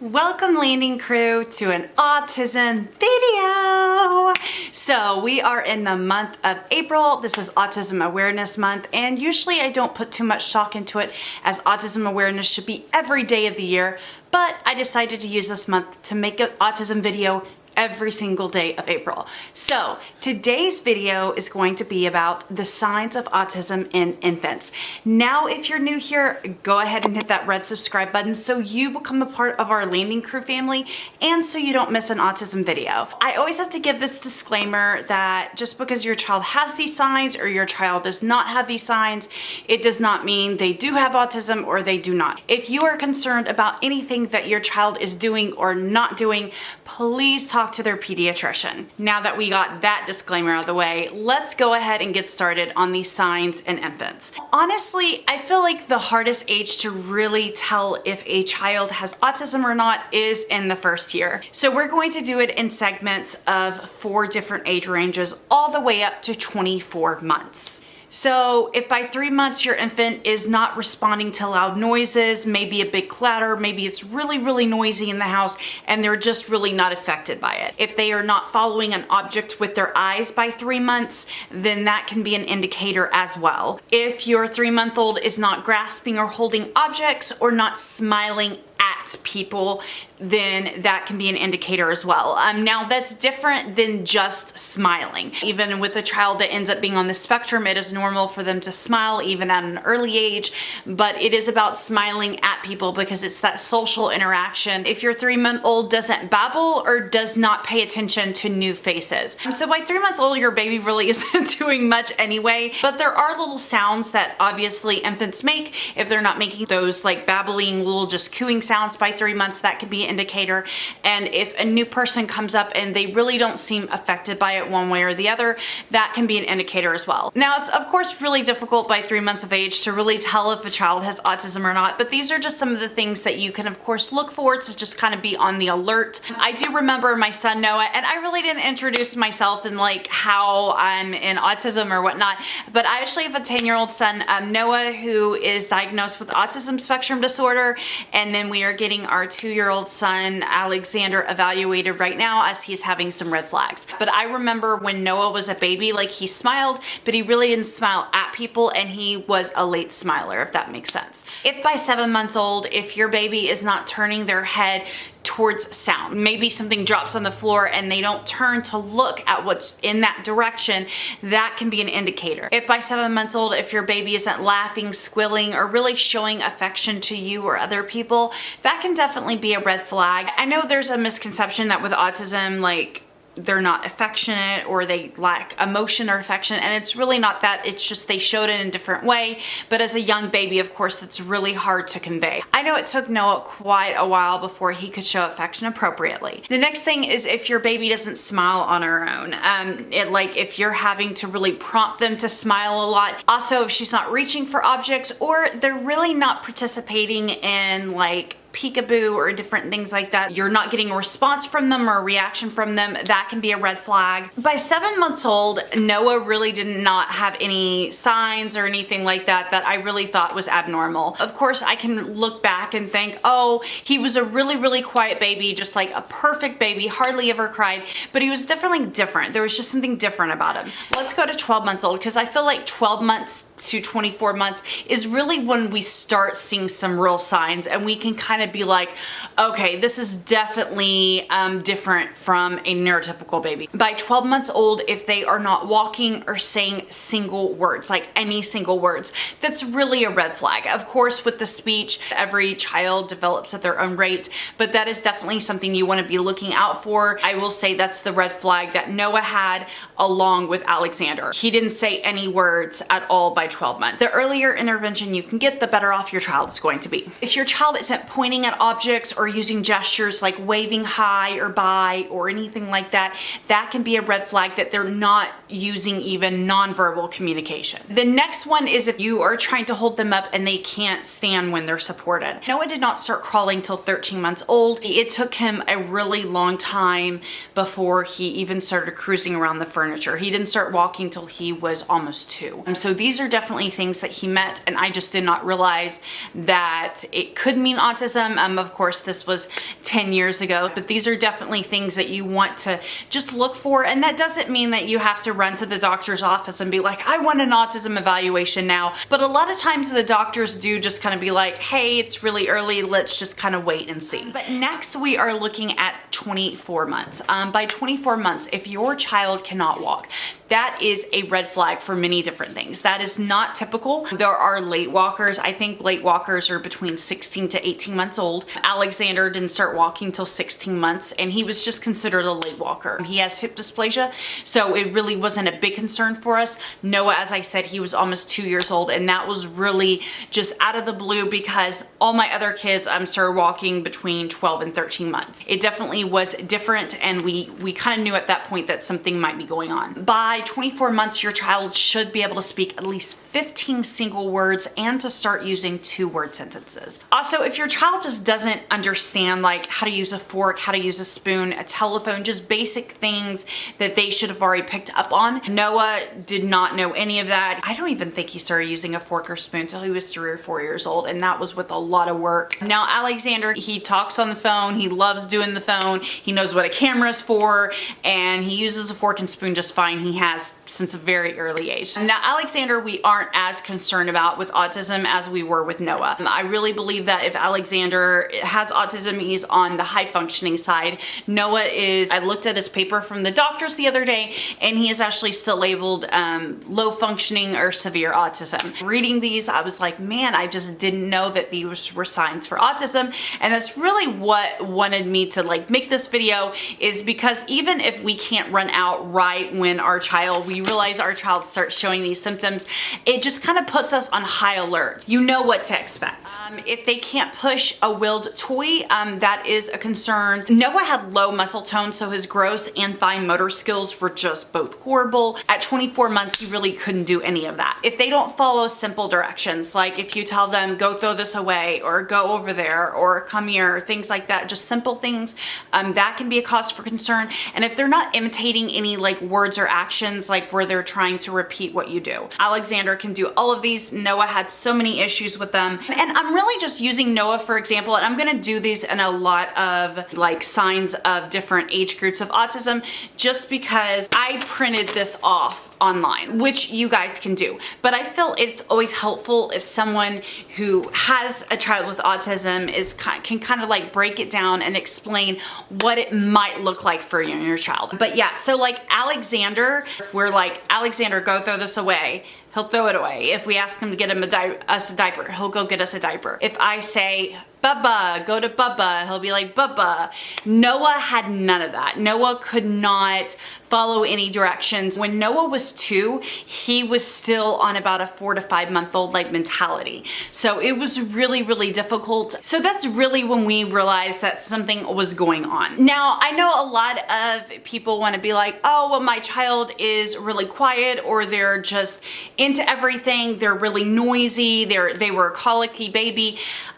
Welcome landing crew to an autism video. So we are in the month of April. This is Autism Awareness Month, and usually I don't put too much stock into it as autism awareness should be every day of the year, but I decided to use this month to make an autism video every single day of April. So today's video is going to be about the signs of autism in infants. Now, if you're new here, go ahead and hit that red subscribe button so you become a part of our landing crew family and so you don't miss an autism video. I always have to give this disclaimer that just because your child has these signs or your child does not have these signs, it does not mean they do have autism or they do not. If you are concerned about anything that your child is doing or not doing, please talk to their pediatrician. Now that we got that disclaimer out of the way, let's go ahead and get started on these signs in infants. Honestly, I feel like the hardest age to really tell if a child has autism or not is in the first year. So we're going to do it in segments of 4 different age ranges all the way up to 24 months. So if by 3 months your infant is not responding to loud noises, maybe a big clatter, maybe it's really noisy in the house and they're just really not affected by it. If they are not following an object with their eyes by 3 months, then that can be an indicator as well. If your 3-month-old is not grasping or holding objects or not smiling at people, then that can be an indicator as well. Now that's different than just smiling. Even with a child that ends up being on the spectrum, it is normal for them to smile even at an early age, but it is about smiling at people because it's that social interaction. If your 3-month-old doesn't babble or does not pay attention to new faces. So by 3 months old, your baby really isn't doing much anyway, but there are little sounds that obviously infants make. If they're not making those like babbling little just cooing sounds by 3 months, that could be an indicator. And if a new person comes up and they really don't seem affected by it one way or the other, that can be an indicator as well. Now, it's of course really difficult by 3 months of age to really tell if a child has autism or not, but these are just some of the things that you can of course look for to just kind of be on the alert. I do remember my son Noah, and I really didn't introduce myself and like how I'm in autism or whatnot, but I actually have a 10-year-old son, Noah, who is diagnosed with autism spectrum disorder, and then we are getting our 2-year-old son Alexander evaluated right now as he's having some red flags. But I remember when Noah was a baby, like he smiled, but he really didn't smile at people, and he was a late smiler, if that makes sense. If by 7 months old, if your baby is not turning their head towards sound, maybe something drops on the floor and they don't turn to look at what's in that direction, that can be an indicator. If by 7 months old, if your baby isn't laughing, squealing, or really showing affection to you or other people, that can definitely be a red flag. I know there's a misconception that with autism, like, they're not affectionate or they lack emotion or affection, and it's really not that. It's just they showed it in a different way, but as a young baby, of course, that's really hard to convey. I know it took Noah quite a while before he could show affection appropriately. The next thing is if your baby doesn't smile on her own. Like if you're having to really prompt them to smile a lot. Also, if she's not reaching for objects or they're really not participating in like peekaboo or different things like that, you're not getting a response from them or a reaction from them, that can be a red flag. By 7 months old, Noah really did not have any signs or anything like that that I really thought was abnormal. Of course, I can look back and think, oh, he was a really quiet baby, just like a perfect baby, hardly ever cried, but he was definitely different. There was just something different about him. Let's go to 12 months old, because I feel like 12 months to 24 months is really when we start seeing some real signs, and we can kind of be like, okay, this is definitely different from a neurotypical baby. By 12 months old, if they are not walking or saying single words, like any single words, that's really a red flag. Of course, with the speech, every child develops at their own rate, but that is definitely something you want to be looking out for. I will say that's the red flag that Noah had along with Alexander. He didn't say any words at all by 12 months. The earlier intervention you can get, the better off your child is going to be. If your child isn't pointing at objects or using gestures like waving hi or bye or anything like that, that can be a red flag that they're not using even nonverbal communication. The next one is if you are trying to hold them up and they can't stand when they're supported. Noah did not start crawling till 13 months old. It took him a really long time before he even started cruising around the furniture. He didn't start walking till he was almost 2. So these are definitely things that he met, and I just did not realize that it could mean autism. Of course, this was 10 years ago, but these are definitely things that you want to just look for. And that doesn't mean that you have to run to the doctor's office and be like, I want an autism evaluation now. But a lot of times the doctors do just kind of be like, hey, it's really early, let's just kind of wait and see. But next we are looking at 24 months. By 24 months, if your child cannot walk, that is a red flag for many different things. That is not typical. There are late walkers. I think late walkers are between 16 to 18 months old. Alexander didn't start walking till 16 months, and he was just considered a late walker. He has hip dysplasia, so it really wasn't a big concern for us. Noah, as I said, he was almost 2 years old, and that was really just out of the blue because all my other kids started walking between 12 and 13 months. It definitely was different, and we kind of knew at that point that something might be going on. By 24 months, your child should be able to speak at least 15 single words and to start using 2-word sentences. Also, if your child just doesn't understand like how to use a fork, how to use a spoon, a telephone, just basic things that they should have already picked up on. Noah did not know any of that. I don't even think he started using a fork or spoon till he was 3 or 4 years old, and that was with a lot of work. Now, Alexander, he talks on the phone. He loves doing the phone. He knows what a camera is for, and he uses a fork and spoon just fine. He has since a very early age. Now, Alexander, we aren't as concerned about with autism as we were with Noah. I really believe that if Alexander has autism, he's on the high functioning side. Noah is, I looked at his paper from the doctors the other day, and he is actually still labeled low functioning or severe autism. Reading these, I was like, man, I just didn't know that these were signs for autism. And that's really what wanted me to like make this video, is because even if we can't run out right when we realize our child starts showing these symptoms, it just kind of puts us on high alert. You know what to expect. If they can't push a wheeled toy, that is a concern. Noah had low muscle tone, so his gross and fine motor skills were just both horrible. At 24 months, he really couldn't do any of that. If they don't follow simple directions, like if you tell them, go throw this away, or go over there, or come here, or things like that, just simple things, that can be a cause for concern. And if they're not imitating any like words or actions, like where they're trying to repeat what you do. Alexander can do all of these. Noah had so many issues with them. And I'm really just using Noah for example, and I'm gonna do these in a lot of like signs of different age groups of autism, just because I printed this off online, which you guys can do. But I feel it's always helpful if someone who has a child with autism can kind of like break it down and explain what it might look like for you and your child. But yeah, so like Alexander, if we're like, Alexander, go throw this away, he'll throw it away. If we ask him to get us a diaper, he'll go get us a diaper. If I say, Bubba, go to Bubba, he'll be like, Bubba. Noah had none of that. Noah could not follow any directions. When Noah was 2, he was still on about a 4 to 5 month old like mentality. So it was really, really difficult. So that's really when we realized that something was going on. Now, I know a lot of people want to be like, oh, well, my child is really quiet, or they're just into everything. They're really noisy. They were a colicky baby.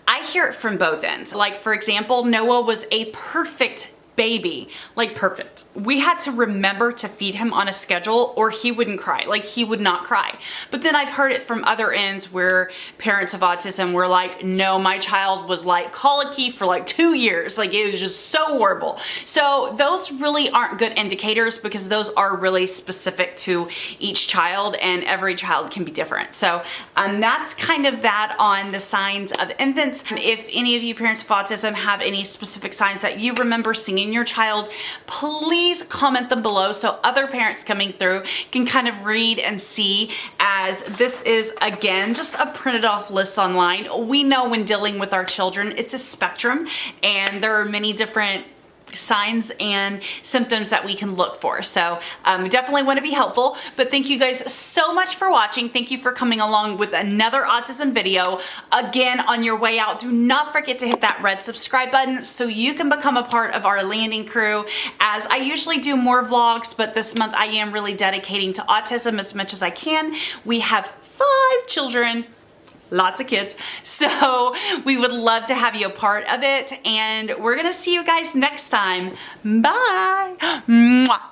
I hear it from both ends. Like, for example, Noah was a perfect baby, like perfect. We had to remember to feed him on a schedule or he wouldn't cry, like he would not cry. But then I've heard it from other ends where parents of autism were like, no, my child was like colicky for like 2 years. Like it was just so horrible. So those really aren't good indicators because those are really specific to each child and every child can be different. So that's kind of that on the signs of infants. If any of you parents of autism have any specific signs that you remember seeing in your child, please comment them below so other parents coming through can kind of read and see, as this is again just a printed off list online. We know when dealing with our children it's a spectrum and there are many different signs and symptoms that we can look for. So we definitely want to be helpful, but thank you guys so much for watching. Thank you for coming along with another autism video. Again, on your way out, do not forget to hit that red subscribe button so you can become a part of our landing crew, as I usually do more vlogs, but this month I am really dedicating to autism as much as I can. We have 5 children. Lots of kids. So we would love to have you a part of it, and we're gonna see you guys next time. Bye. Mwah.